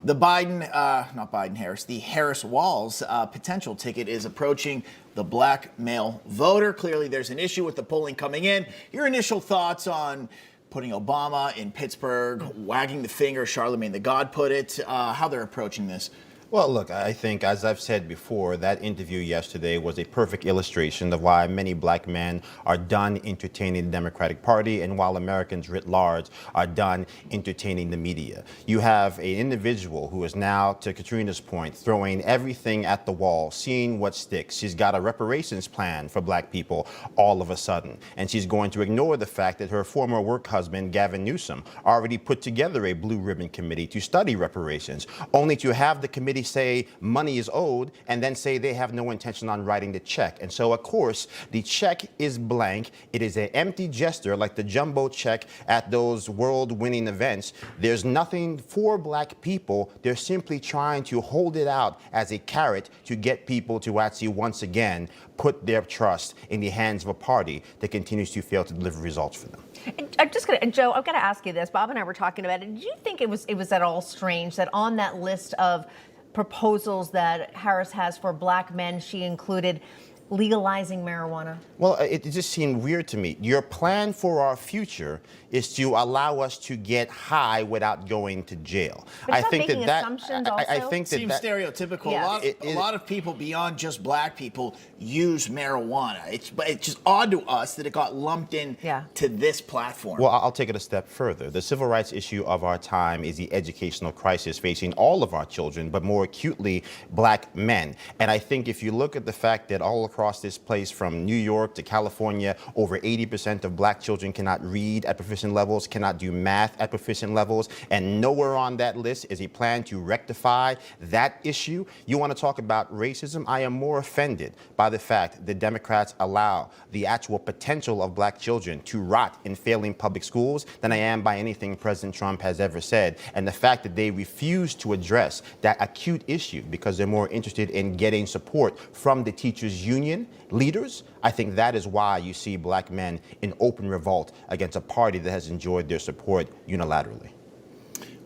The not Biden Harris, the Harris Walls potential ticket is approaching the black male voter. Clearly, there's an issue with the polling coming in. Your initial thoughts on putting Obama in Pittsburgh, wagging the finger, Charlemagne the God put it, how they're approaching this? Well, look, I think, as I've said before, that interview yesterday was a perfect illustration of why many black men are done entertaining the Democratic Party and while Americans writ large are done entertaining the media. You have an individual who is now, to Katrina's point, throwing everything at the wall, seeing what sticks. She's got a reparations plan for black people all of a sudden. And she's going to ignore the fact that her former work husband, Gavin Newsom, already put together a blue ribbon committee to study reparations, only to have the committee say money is owed and then say they have no intention on writing the check. And so, of course, the check is blank. It is an empty gesture like the jumbo check at those world-winning events. There's nothing for black people. They're simply trying to hold it out as a carrot to get people to actually once again put their trust in the hands of a party that continues to fail to deliver results for them. Joe, I've got to ask you this. Bob and I were talking about it. Did you think it was at all strange that on that list of proposals that Harris has for black men, she included legalizing marijuana? Well, it just seemed weird to me. Your plan for our future is to allow us to get high without going to jail. But I think assumptions also? I think that seems stereotypical. Yeah. A lot of people beyond just black people use marijuana. It's just odd to us that it got lumped in to this platform. Well, I'll take it a step further. The civil rights issue of our time is the educational crisis facing all of our children, but more acutely black men. And I think if you look at the fact that all across this place, from New York to California, over 80% of black children cannot read at proficient levels, cannot do math at proficient levels, and nowhere on that list is a plan to rectify that issue. You want to talk about racism? I am more offended by the fact that Democrats allow the actual potential of black children to rot in failing public schools than I am by anything President Trump has ever said. And the fact that they refuse to address that acute issue because they're more interested in getting support from the teachers' union leaders, I think that is why you see black men in open revolt against a party that has enjoyed their support unilaterally.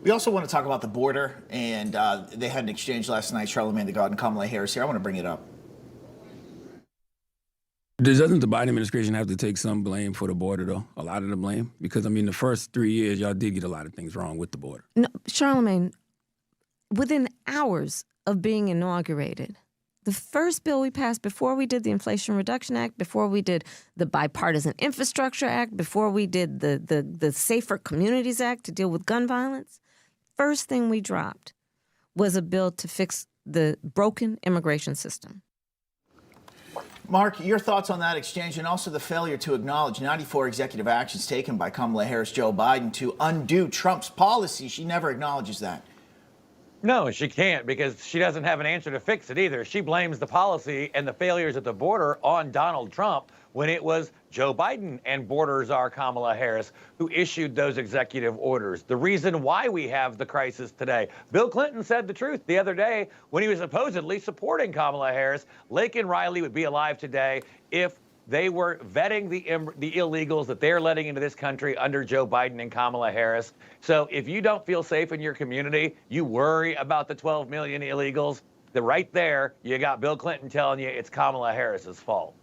We also want to talk about the border, and they had an exchange last night, Charlemagne the God and Kamala Harris here. I want to bring it up. Doesn't the Biden administration have to take some blame for the border, though? A lot of the blame? Because, I mean, the first 3 years, y'all did get a lot of things wrong with the border. No, Charlemagne, within hours of being inaugurated, the first bill we passed before we did the Inflation Reduction Act, before we did the Bipartisan Infrastructure Act, before we did the Safer Communities Act to deal with gun violence, first thing we dropped was a bill to fix the broken immigration system. Mark, your thoughts on that exchange and also the failure to acknowledge 94 executive actions taken by Kamala Harris, Joe Biden to undo Trump's policy. She never acknowledges that. No, she can't, because she doesn't have an answer to fix it either. She blames the policy and the failures at the border on Donald Trump when it was Joe Biden and border czar Kamala Harris who issued those executive orders. The reason why we have the crisis today. Bill Clinton said the truth the other day when he was supposedly supporting Kamala Harris. Laken Riley would be alive today if they were vetting the illegals that they're letting into this country under Joe Biden and Kamala Harris. So if you don't feel safe in your community, you worry about the 12 million illegals, right there, you got Bill Clinton telling you it's Kamala Harris's fault.